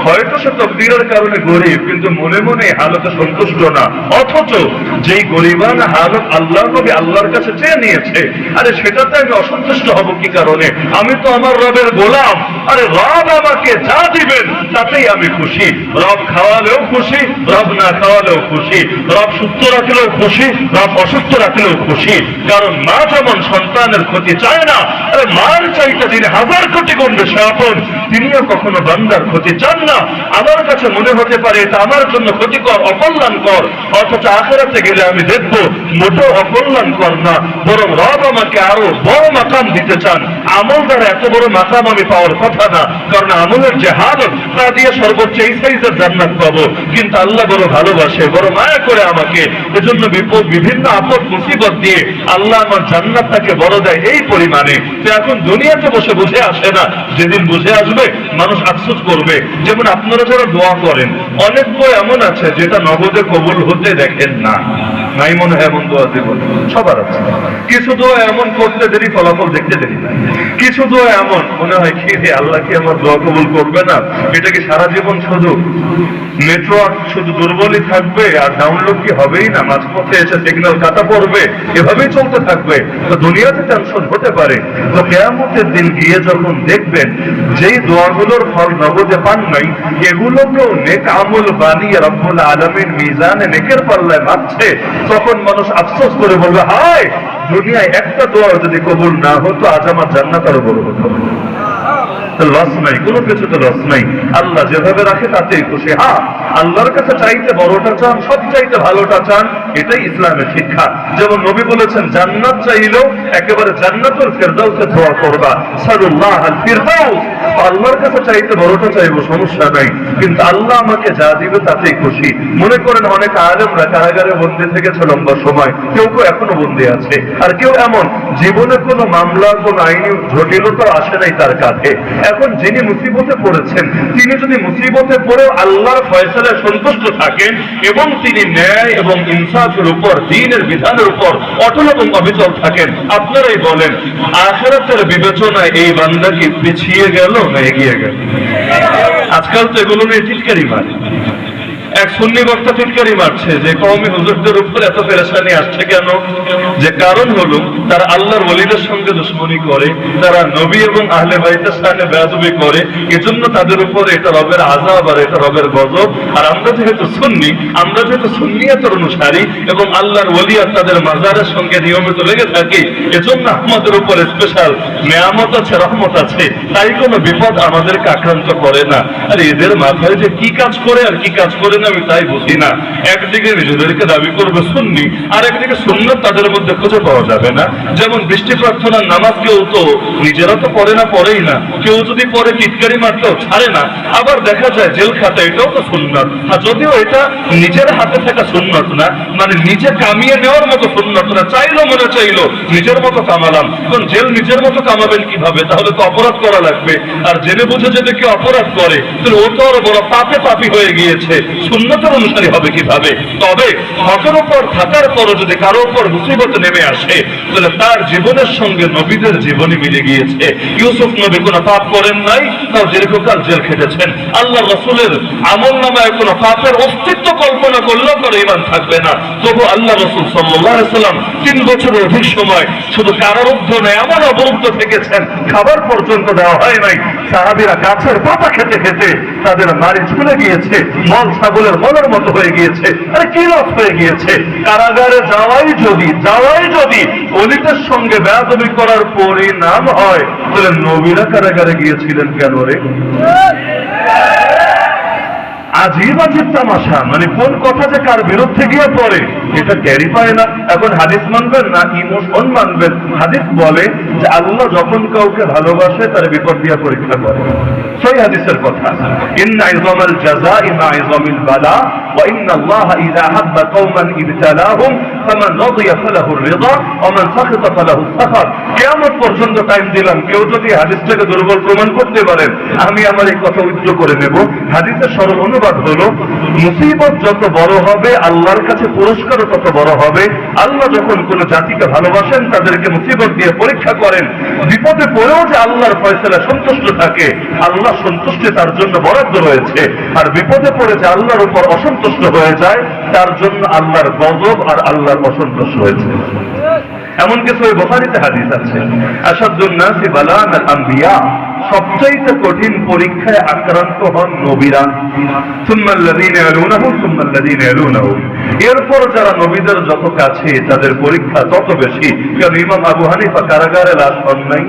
হয়তো সে তকদীরের কারণে গরিব, কিন্তু মনে মনে হালতে সন্তুষ্ট না। অথচ যেই গরিবান হালত আল্লাহর নবী আল্লাহর কাছে চেয়ে নিয়েছে, আরে সেটাতে আমি অসন্তুষ্ট হব কি কারণে? আমি তো আমার রবের গোলাম, আরে রব আমাকে যা দিবেন তাতেই আমি খুশি। রব খাওয়ালেও খুশি, রব না খাওয়ালেও খুশি, রব সুস্থ রাখলেও খুশি, রব অসুস্থ রাখলেও খুশি। কারণ মা যেমন সন্তানের ক্ষতি চায় না, আরে মার চাইতে যিনি 1000 কোটি গুণ বেশি আপন, তিনিও কখনো বান্দার ক্ষতি চান না। আমার কাছে মনে হতে পারে এটা আমার জন্য ক্ষতিকর, অকল্যাণকর, অথচ আখিরাতে গেলে আমি দেখব মোটেও অকল্যাণকর না, বরং রব আমাকে আরো বড় মাকাম দিতে চান। আমল দ্বারা এত বড় মাকাম আমি পাওয়ার কথা না, কারণ আমলের যে হালত তা দিয়ে সর্বোচ্চ এই সাইজের জান্নাত পাবো। কিন্তু আল্লাহ বড় ভালোবাসে, বড় মায়া করে আমাকে, এজন্য বিভিন্ন আপদ মুসিবত দিয়ে আল্লাহ আমার জান্নাতটাকে বড় দেয় এই পরিমাণে। তো এখন দুনিয়াতে বসে বুঝে আসে না, যেদিন বুঝে আসবে মানুষ আফসোস করবে। যেমন আপনারা যারা দোয়া করেন, অনেক বই এমন আছে যেটা নগদে কবুল হতে দেখেন না, নাই মনে হয় এমন দোয়া দেবেন, সবার আছে। কিছু দোয়া এমন করতে দেরি, ফলাফল দেখতে দেরি। কিছু দোয়া এমন মনে হয় কি রে, আল্লাহ কি আমার দোয়া কবুল করবে না? এটা কি সারা জীবন শুধু নেটওয়ার্ক শুধু দুর্বলই থাকবে আর ডাউনলোড কি হবেই না, মাঝপথে এসে সিগন্যাল কাটা পড়বে, এভাবেই চলতে থাকবে? তো দুনিয়াতে টেনশন হতে পারে। তো কিয়ামতের দিন গিয়ে যখন দেখবেন যেই দোয়াগুলোর ফল নগদে পান নাই, এগুলোকেও নেক আমল বানিয়ে রব্বুল আলামিন মিজানে নেকের পাল্লায় মাপছে, তখন মানুষ আফসোস করে বলবে, হায়, দুনিয়ায় একটা দোয়া যদি কবুল না হতো আজ আমার জান্নাত আরো বড় হতো। লস নাই, কোনো কিছুতে লস নাই। আল্লাহ যেভাবে রাখে তাতেই খুশি। হ্যাঁ, আল্লাহর কাছে চাইতে বড়টা চান, সব চাইতে ভালোটা চান, এটাই ইসলামের শিক্ষা। যেমন নবী বলেছেন, জান্নাত চাইলেও একেবারে জান্নাতুল ফেরদাউসে দোয়া করবা, সাল্লাল্লাহু আল ফিরদাউস। আল্লাহর কাছে চাইতে বড়টা চাইবো, সমস্যা নাই, কিন্তু আল্লাহ আমাকে যা দিবে তাতেই খুশি। মনে করেন অনেক আলেমরা কারাগারে বন্দী থেকেছে লম্বা সময়, কেউ কেউ এখনো বন্দী আছে, আর কেউ এমন জীবনে কোনো মামলা, কোনো আইনি জটিলতা আসে নাই তার কাছে। এখন যিনি মুসিবতে পড়েছেন, তিনি যদি মুসিবতে পড়েও আল্লাহর ফয়সালায় সন্তুষ্ট থাকেন এবং তিনি ন্যায় এবং ইনসাফের উপর, দ্বীনের বিধানের উপর অটল এবং অবিচল থাকেন, আপনারাই বলেন আখিরাতের বিবেচনায় এই বান্দা কি পিছিয়ে গেল না এগিয়ে গেল? আজকাল তো এগুলো নিয়ে টিটকারি মারে। এক সুন্নি বক্তা টিটকারি মারছে যে কওমি হুজুরদের উপর এত পেরেশানি আসছে কেন? যে কারণ হলো তারা আল্লাহর ওলিদের সঙ্গে দুশমনি করে, তারা নবী এবং আহলে বাইতের সাথে বেয়াদবি করে, এজন্য তাদের উপর এটা রবের আযাব আর এটা রবের গজব। আর আমরা যেহেতু সুন্নিয়াতের অনুসারী এবং আল্লাহর ওলি আর তাদের মাজারের সঙ্গে নিয়মিত লেগে থাকি, এজন্য আমাদের উপর স্পেশাল নেয়ামত আছে, রহমত আছে, তাই কোনো বিপদ আমাদেরকে আক্রান্ত করে না। আর এদের মাথায় যে কি কাজ করে আর কি কাজ করে না আমি তাই বুঝি না। একদিকে নিজেদেরকে দাবি করবে সুন্নি, আর একদিকে সুন্নাত তাদের মধ্যে খুঁজে পাওয়া যাবে না। যেমন বৃষ্টি প্রার্থনার নামাজ কেউ তো নিজেরা তো পড়ে না, পড়েই না, কেউ যদি পড়ে টিটকারি মারতেও ছাড়ে না। আবার দেখা যায় জেল খাতা, এটাও তো সুন্নাত। আর যদিও এটা নিজের হাতে থাকা সুন্নাত না, মানে নিজে কামিয়ে নেওয়ার মতো সুন্নাত না, চাইলো মনে চাইলো নিজের মতো কামালাম। কারণ জেল নিজের মতো কামাবেন কিভাবে? তাহলে তো অপরাধ করা লাগবে। আর জেনে বুঝে যদি কেউ অপরাধ করে তাহলে ও তো আরো বড় পাপে পাপী হয়ে গিয়েছে, সুন্নতের অনুসারী হবে কিভাবে? তবে হকের উপর থাকার পরও যদি কারো উপর মুসিবত নেমে আসে তাহলে তার জীবনের সঙ্গে নবীদের জীবনী মিলে গিয়েছে। ইউসুফ নবী কোনো পাপ করেন নাই, তাও দীর্ঘকাল জেল খেটেছেন। আল্লাহ রসুলের আমল নামায় কোনো পাপের অস্তিত্ব কল্পনা করলেও করে ইমান থাকবে না। তবু আল্লাহ রসুল সাল্লাল্লাহু আলাইহি ওয়াসাল্লাম 3 বছরের অধিক সময় শুধু কারারুদ্ধ নয়, এমন অবরুদ্ধ থেকেছেন, খাবার পর্যন্ত দেওয়া হয় নাই। সাহাবীরা গাছের পাতা খেতে খেতে তাদের নারী ঝুলে গিয়েছে, মল ছাগলের মলের মতো হয়ে গিয়েছে। আরে কি লস হয়ে গিয়েছে? কারাগারে যাওয়াই যদি অলিদের সঙ্গে বেয়াদবি করার পরিণাম হয়, তাহলে নবীরা কারাগারে গিয়েছিলেন কেন রে? আজীব তামাশা। মানে কোন কথা যে কার বিরুদ্ধে গিয়ে পড়ে এটা টেরি পায় না। এখন হাদিস মানবেন না ইমোশন মানবেন? হাদিস বলে যে আল্লাহ যখন কাউকে ভালোবাসে তার বিপদ দিয়ে পরীক্ষা করে। সেই হাদিসের কথা, ইন্না ইযমাল জাযাই মা ইযমিল বালা ওয়া ইন্না আল্লাহা ইযা হাব্বা কওমান ইবতালাহুম ফামান রাদিয়া ফালাহু রিদা ওয়া মান সাখিতা ফালাহু সাখাত। কিয়ামত পর্যন্ত টাইম দিলাম, কেউ যদি হাদিসটাকে দুর্বল প্রমাণ করতে পারেন আমি আমার এই কথা উদ্ধৃত করে নেব। হাদিসের সরল অনুবাদ হলো, মুসিবত যত বড় হবে আল্লাহর কাছে পুরস্কারও তত বড় হবে। আল্লাহ যখন কোন জাতিকে ভালোবাসেন তাদেরকে মুসিবত দিয়ে পরীক্ষা করেন। বিপদে পড়েও যে আল্লাহর ফয়সালা সন্তুষ্ট থাকে, আল্লাহ সন্তুষ্টি তার জন্য বরাদ্দ রয়েছে। আর বিপদে পড়ে যে আল্লাহর উপর অসন্তুষ্ট হয়ে যায় তার জন্য আল্লাহর গজব আর আল্লাহর অসন্তোষ রয়েছে। এমনকি সহিহ বুখারীতে হাদিস আছে, আশাদ্দুন নাসি বালান আল আম্বিয়া, সবচাইতে কঠিন পরীক্ষায় আক্রান্ত হন নবীরা। সুম্মাল্লাযীনা ইয়ালুনাহুম সুম্মাল্লাযীনা ইয়ালুনাহুম, এরপর যারা নবীদের যত কাছে তাদের পরীক্ষা তত বেশি। কারণ ইমাম আবু হানিফা কারাগারে লাশ হন নাই,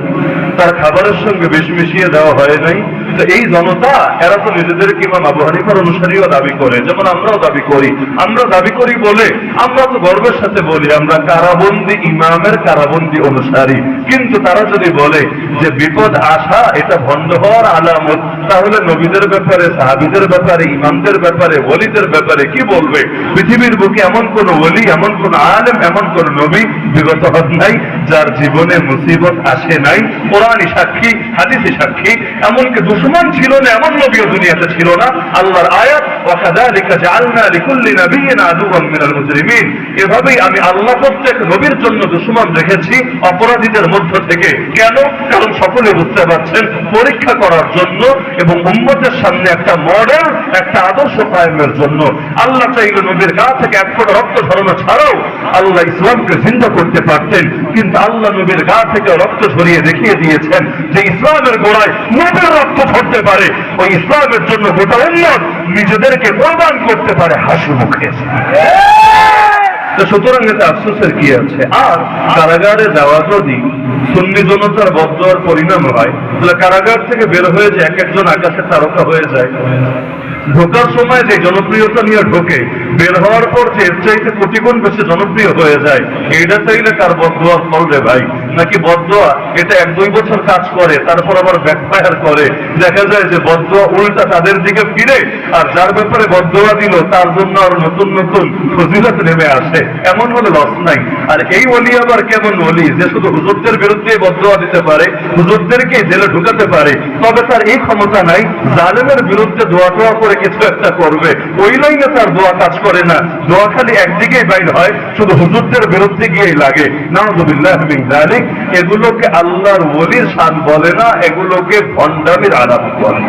তার খাবারের সঙ্গে বিষ মিশিয়ে দেওয়া হয় নাই। তো এই জনতা এরা তো নিজেদেরকে ইমাম আবু হানিফার অনুসারীও দাবি করে, যেমন আমরাও দাবি করি। আমরা দাবি করি বলে আমরা তো গর্বের সাথে বলি আমরা কারাবন্দি ইমামের কারাবন্দি অনুসারী। কিন্তু তারা যদি বলে যে বিপদ আসা এটা ভণ্ড হওয়ার আলামত, তাহলে নবীদের ব্যাপারে, সাহাবীদের ব্যাপারে, ইমামদের ব্যাপারে, ওলিদের ব্যাপারে কি বলবে? পৃথিবীর বুকে এমন কোন ওলি, এমন কোন আলেম, এমন কোন নবী বিগত হন নাই যার জীবনে মুসিবত আসে নাই। কোরআনই সাক্ষী, হাদিসই সাক্ষী। এমনকি দুশমন ছিল না এমন নবীও দুনিয়াতে ছিল না। আল্লাহর আয়াত, ওয়াকাযালিকা জাআলনা লিকুল্লি নাবিয়্যিন আদুওয়াম মিনাল মুজরিমিন, এভাবেই আমি আল্লাহ প্রত্যেক নবীর জন্য দুশমন রেখেছি অপরাধীদের মধ্য থেকে। কেন? কারণ সকলে বুঝতে পারছেন পরীক্ষা করার জন্য এবং উম্মতের সামনে একটা মডেল, একটা আদর্শ কায়েমের জন্য। আল্লাহ চাইলে নবীর গা থেকে এক ফোঁটা রক্ত ঝরানো ছাড়াও আল্লাহ ইসলামকে জিন্দা করতে পারতেন, কিন্তু আল্লাহ নবীর গা থেকে রক্ত ঝরিয়ে দেখিয়ে দিয়েছেন যে ইসলামের গোড়ায় নবীর রক্ত ঝরতে পারে। ওই ইসলামের জন্য গোটা উম্মত নিজেদেরকে কোরবান করতে পারে হাসি মুখে। সুতরাং এতে আফসোসের কি আছে? আর কারাগারে যাওয়া যদি সুন্নি জনতার বদদোয়ার পরিণাম হয়, তাহলে কারাগার থেকে বের হয়ে যে এক একজন আকাশের তারকা হয়ে যায়। ঢোকার সময় যে জনপ্রিয়তা নিয়ে ঢোকে, বের হওয়ার পর যে এর চাইতে কোটি গুণ বেশি জনপ্রিয় হয়ে যায়, এইটা চাইলে কার বদদোয়ার ফল রে ভাই? নাকি বদদোয়া এটা 1-2 বছর কাজ করে তারপর আবার ব্যাকফায়ার করে? দেখা যায় যে বদদোয়া উল্টা তাদের দিকে ফিরে, আর যার ব্যাপারে বদদোয়া দিল তার জন্য আর নতুন নতুন ফজিলত নেমে আসে। এমন হলে লস নাই। আর এই ওলি আবার কেমন ওলি যে শুধু হুজুরদের বিরুদ্ধে বদদোয়া দিতে পারে, হুজুরদেরকে জেলে ঢুকাতে পারে, তবে তার এই ক্ষমতা নাই জালেমের বিরুদ্ধে দোয়া টোয়া করে কিছু একটা করবে। ওই লাইনে তার দোয়া কাজ করে না, দোয়া খালি একদিকেই বাইর হয়, শুধু হুজুরদের বিরুদ্ধে গিয়েই লাগে। নাউযুবিল্লাহ মিন যালিক। এগুলোকে আল্লাহর ওলির শান বলে না, এগুলোকে ভণ্ডামির আলামত বলে।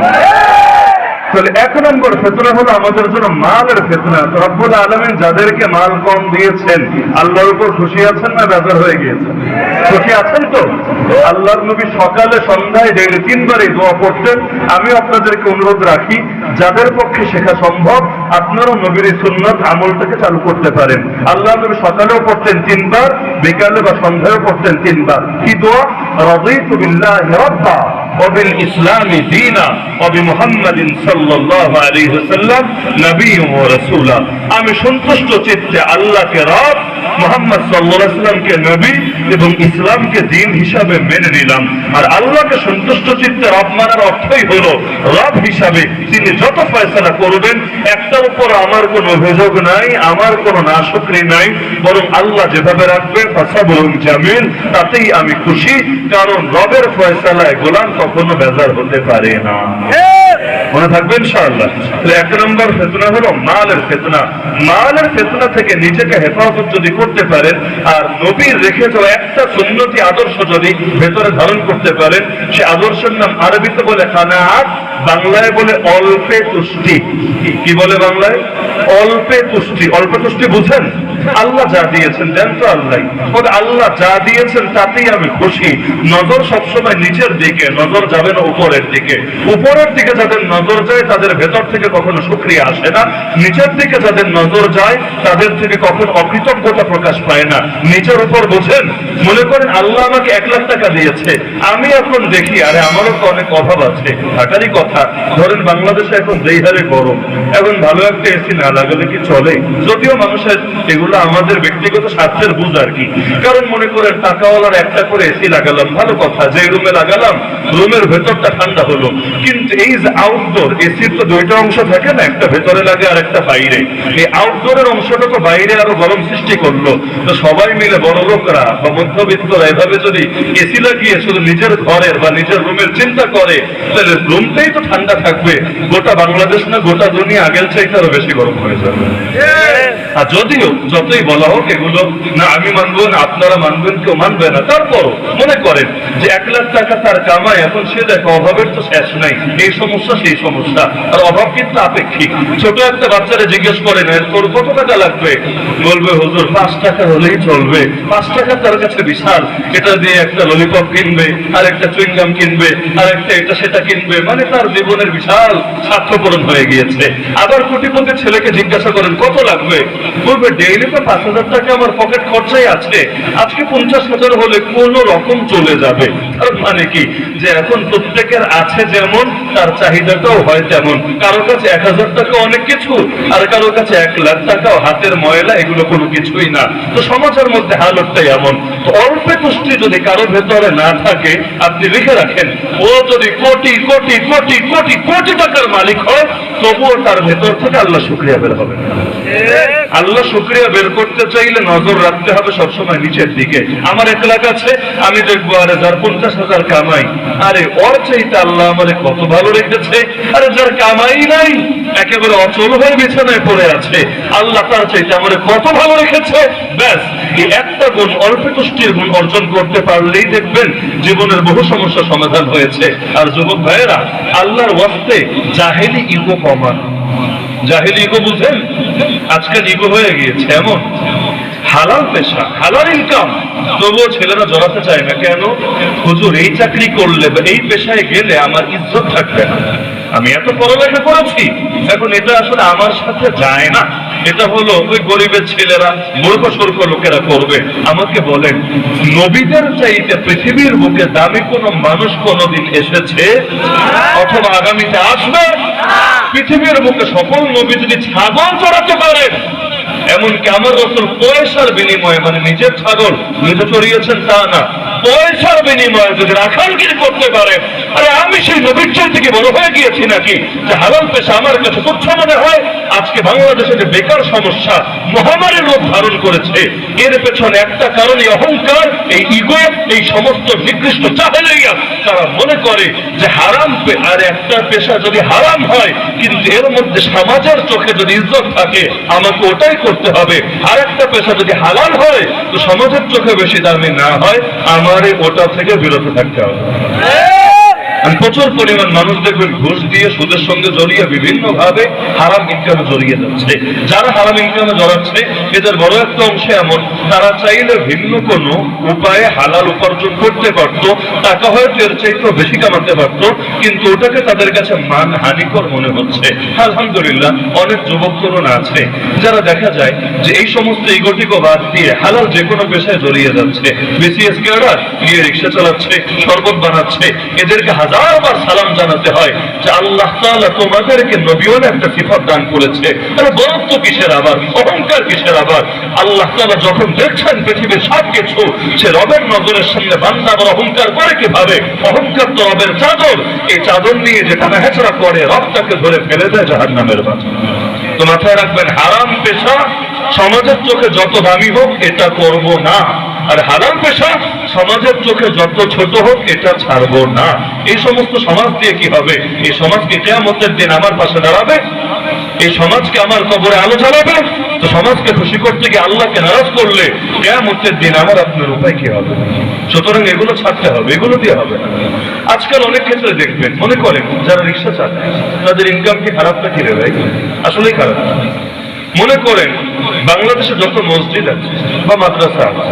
তাহলে 1 নম্বর ফিতনা হলো আমাদের জন্য মালের ফিতনা। রব্বুল আলামিন যাদেরকে মাল কম দিয়েছেন আল্লাহর উপর খুশি আছেন না বেজার হয়ে গিয়েছেন? খুশি আছেন তো? আল্লাহর নবী সকালে সন্ধ্যায় ডেইলি 3 বার এই দোয়া পড়তেন। আমি আপনাদেরকে অনুরোধ রাখি, যাদের পক্ষে শেখা সম্ভব আপনারাও নবীর সুন্নাত আমলটাকে চালু করতে পারেন। আল্লাহর নবী সকালেও পড়তেন 3 বার, বিকালে বা সন্ধ্যায়ও পড়তেন 3 বার। কি দোয়া? রাদিতু বিল্লাহি রাব্বা ওয়াবিল ইসলামি দীনা ওয়া বিমুহাম্মাদিন সাল্লাল্লাহু আলাইহি ওয়াসাল্লাম নবিয়্যুন ওয়া রাসূলা। আমি সন্তুষ্ট চিত্তে আল্লাহকে রব, মুহাম্মদ সাল্লাল্লাহু আলাইহি ওয়াসাল্লামকে নবী এবং ইসলামকে দ্বীন হিসাবে মেনে নিলাম। আর আল্লাহকে সন্তুষ্ট চিত্তে রব মানার অর্থই হলো রব হিসাবে তিনি যত ফয়সালা করবেন একটার উপর আমার কোনো অভিযোগ নাই, আমার কোনো নাশুকরি নাই, বরং আল্লাহ যেভাবে রাখবে ফাসাবুরুন জামিল, তাতেই আমি খুশি। কারণ রবের ফয়সালায় গোলাম কখনো বেজার হতে পারে না। মনে থাকবে ইনশাআল্লাহ। এক নম্বর ফিতনা হলো মালের ফিতনা। মালের ফিতনা থেকে নিজেকে হেফাজত যদি করতে পারেন আর নবীর রেখে যাওয়া একটা সুন্নতি আদর্শ যদি ভেতরে ধারণ করতে পারেন, সে আদর্শের নাম আরবিতে বলে কানাআত, বাংলায় বলে অল্পে তুষ্টি। কি বলে বাংলায়? অল্পে তুষ্টি। অল্পে তুষ্টি বুঝেন? আল্লাহ যা দিয়েছেন দেন তো আল্লাহ, আল্লাহ যা দিয়েছেন তাতেই আমি খুশি। নজর সবসময় নিচের দিকে, নজর যাবে না উপরের দিকে। উপরের দিকে যাদের নজর যায় তাদের ভেতর থেকে কখনো শুকরিয়া আসে না, নিচের দিকে যাদের নজর যায় তাদের থেকে কখনো অকৃতজ্ঞতা প্রকাশ পায় না। নিচের উপর বোঝেন, মনে করেন আল্লাহ আমাকে 1 লাখ টাকা দিয়েছে, আমি এখন দেখি আরে আমারও তো অনেক অভাব আছে। হাটারই কথা, ধরেন বাংলাদেশে এখন যেই হারে গরম, এখন ভালো একটা এসি না লাগালে কি চলে? যদিও মানুষের এগুলো আমাদের ব্যক্তিগত স্বার্থের বুঝ আর কি। কারণ মনে করেন টাকাওয়ালার একটা করে এসি লাগালাম, ভালো কথা, যে রুমে লাগালাম রুমের ভেতরটা ঠান্ডা হলো। কিন্তু এই যে আউটডোর এসির তো 2টা অংশ থাকে না, একটা ভেতরে লাগে আর একটা বাইরে। এই আউটডোরের অংশটা তো বাইরে আরো গরম সৃষ্টি করলো। তো সবাই মিলে বড় লোকরা বা মধ্যবিত্তরা এভাবে যদি এসি লাগিয়ে শুধু নিজের ঘরের বা নিজের রুমের চিন্তা করে, তাহলে রুমটাই তো ঠান্ডা থাকবে। গোটা বাংলাদেশ না গোটা দুনিয়া আগের চাইতে আরো বেশি গরম হয়ে যাবে। আর যদিও যতই বলা হোক এগুলো না আমি মানবো না আপনারা মানবেন, কেউ মানবে না, তারপরও মনে করেন যে 1 লাখ টাকা তার কামায়, এখন সে দেখো অভাবের তো শেষ নাই, এই সমস্যা সেই সমস্যা। আর অভাব কিন্তু আপেক্ষিক। ছোট একটা বাচ্চারে জিজ্ঞেস করে না তোর কত টাকা লাগবে, বলবে হুজুর 5 টাকা হলেই চলবে। 5 টাকা তার কাছে বিশাল, এটা দিয়ে একটা ললিপপ কিনবে, আর একটা চুইংগাম কিনবে, আর একটা এটা সেটা কিনবে, মানে তার জীবনের বিশাল স্বার্থপূরণ হয়ে গিয়েছে। আবার কোটিপতির ছেলেকে জিজ্ঞাসা করেন কত লাগবে, বলবে ডেইলি তো 5,000 টাকা আমার পকেট খরচাই আছে, আজকে 50,000 হলে কোন রকম চলে যাবে। তার মানে কি যে এখন প্রত্যেকের আছে যেমন তার চাহিদাটাও হয় তেমন। কারো কাছে 1,000 টাকা অনেক কিছু, আর কারো কাছে 1 লাখ টাকাও হাতের ময়লা, এগুলো কোনো কিছুই না। তো সমাজের মধ্যে হালতটাই এমন। তো অল্পে তুষ্টি যদি কারো ভেতরে না থাকে, আপনি লিখে রাখেন ও যদি কোটি কোটি কোটি কোটি কোটি টাকার মালিক হয় তবুও তার ভেতর থেকে আল্লাহ শুকরিয়া বের হবে না। আল্লাহ শুকরিয়া বের করতে চাইলে নজর রাখতে হবে সবসময় নিচের দিকে। আমার 1 লাখ আছে, আমি দেখবো আরে যার 50,000 কামাই, আরে ওর চাইতে আল্লাহ আমারে কত ভালো রেখেছে। আরে যার কামাই নাই, একেবারে অচল হয়ে বিছানায় পড়ে আছে, আল্লাহ তার চাইতে আমারে কত ভালো রেখেছে। ব্যাস এই একটা গুণ, অল্প তুষ্টির গুণ অর্জন করতে পারলেই দেখবেন জীবনের বহু সমস্যা সমাধান হয়েছে। আর যুবক ভাইয়েরা, আল্লাহর ওয়াস্তে জাহেলি ইগো কমান। জাহেলি ইগো বুঝেন? আজকাল ইগো হয়ে গিয়েছে এমন, হালাল পেশা, হালাল ইনকাম, তবুও ছেলেরা জড়াতে চায় না। কেন? হুজুর এই চাকরি করলে বা এই পেশায় গেলে আমার ইজ্জত থাকবে না, আমি এত পড়ালেখা করেছি, এখন এটা আসলে আমার সাথে যায় না, এটা হলো ওই গরিবের ছেলেরা, মূর্খ সূর্খ লোকেরা করবে। আমাকে বলেন, নবীদের চাইতে পৃথিবীর বুকে দামি কোন মানুষ কোনদিন এসেছে অথবা আগামীতে আসবে? পৃথিবীর বুকে সকল নবী যদি ছাগল চড়াতে পারেন, এমনকি আমার রাসূল পয়সার বিনিময়ে, মানে নিজের ছাগল নিজে চড়িয়েছেন তা না, পয়সার বিনিময়ে যদি রাখালগিরি করতে পারে, আরে আমি সেই নবীর চাইতে থেকে বড় হয়ে গিয়েছি নাকি যে হালাল পেশা আমার কাছে তুচ্ছ মনে হয়? আজকে বাংলাদেশে যে বেকার সমস্যা মহামারীর রূপ ধারণ করেছে, এর পেছনে একটা কারণ এই অহংকার, এই ইগো, এই সমস্ত নিকৃষ্ট জাহেলিয়া। তারা মনে করে যে হারাম আর একটা পেশা যদি হারাম হয়, কিন্তু এর মধ্যে সমাজের চোখে যদি ইজ্জত থাকে, আমাকে ওটাই করতে হবে। আর একটা পেশা যদি হালাল হয় তো সমাজের চোখে বেশি দামি না হয়, আমারে ওটা থেকে বিরত থাকতে হবে। প্রচুর পরিমাণ মানুষ দেখবেন ঘুষ দিয়ে, সুদের সঙ্গে জড়িয়ে বিভিন্ন ভাবে হারাম ইনকামে জড়িয়ে যাচ্ছে। যারা হারাম ইনকামে জড়াচ্ছে এদের বড় একটা অংশে এমন, তারা চাইলে ভিন্ন কোনো উপায়ে হালাল উপার্জন করতে পারত, টাকা হয়তো এর চাইতেও বেশি কামাতে পারত, কিন্তু ওটাকে তাদের কাছে মান হানিকর মনে হচ্ছে। আলহামদুলিল্লাহ অনেক যুবক তরুণ আছে যারা দেখা যায় যে এই সমস্ত ইগোটিকো বাদ দিয়ে হালাল যে কোনো পেশায় জড়িয়ে যাচ্ছে। বিসিএস ক্যাডার গিয়ে রিক্সা চালাচ্ছে, শরবত বানাচ্ছে, এদেরকে হাজারবার সালাম জানাতে হয় যে আল্লাহ তাআলা তোমাদেরকে নবীওয়ালা একটা সিফাত দান করেছে। তাহলে বরত্ব কিসের আবার, অহংকার কিসের আবার? আল্লাহ তাআলা যখন দেখছেন পৃথিবীর সব কিছু, সে রবের নজরের সামনে বান্দা আবার অহংকার করে কিভাবে? অহংকার তো রবের চাদর, এই চাদর নিয়ে যেটা নেহাচড়া করে রবটাকে ধরে ফেলে দেয় জাহান্নামের বাজার। তো মাথায় রাখবেন, হারাম পেশা সমাজের চোখে যত দামি হোক এটা করব না, আর হারাম পেশা সমাজের চোখে যত ছোট হোক এটা ছাড়বো না। এই সমস্ত সমাজ দিয়ে কি হবে? এই সমাজকে কিয়ামতের দিন আমার পাশে দাঁড়াবে, এই সমাজকে আমার কবরে আলো জ্বালাবে। তো সমাজকে খুশি করতে গিয়ে আল্লাহকে নারাজ করলে কিয়ামতের দিন আমার আপনার উপায় কি হবে? সুতরাং এগুলো ছাড়তে হবে, এগুলো দিয়ে হবে না। আজকাল অনেক ক্ষেত্রে দেখবেন, মনে করেন যারা রিক্সা চালায় তাদের ইনকাম কি খারাপটা কি রে ভাই? আসলেই খারাপ। মনে করেন বাংলাদেশে যত মসজিদ আছে বা মাদ্রাসা আছে,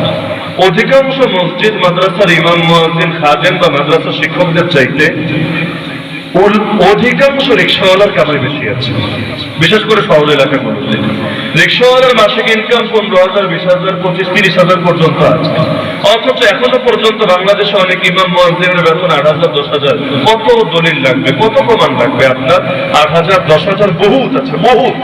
অধিকাংশ মসজিদ মাদ্রাসার ইমাম, মুয়াজ্জিন, খাদেম বা মাদ্রাসা শিক্ষকদের চাইতে অধিকাংশ রিক্সাওয়ালার কামাই বেশি আছে, বিশেষ করে শহর এলাকাগুলোতে। রিক্সাওয়ালার মাসিক ইনকাম 15,000, 20,000, 25,000, 30,000 পর্যন্ত আছে। অথচ এখনো পর্যন্ত বাংলাদেশে অনেক ইমাম মুয়াজ্জিনের বেতন 8,000, 10,000। কত দলিল লাগবে, কত প্রমাণ লাগবে আপনার? 8,000, 10,000 বহুত আছে, বহুত।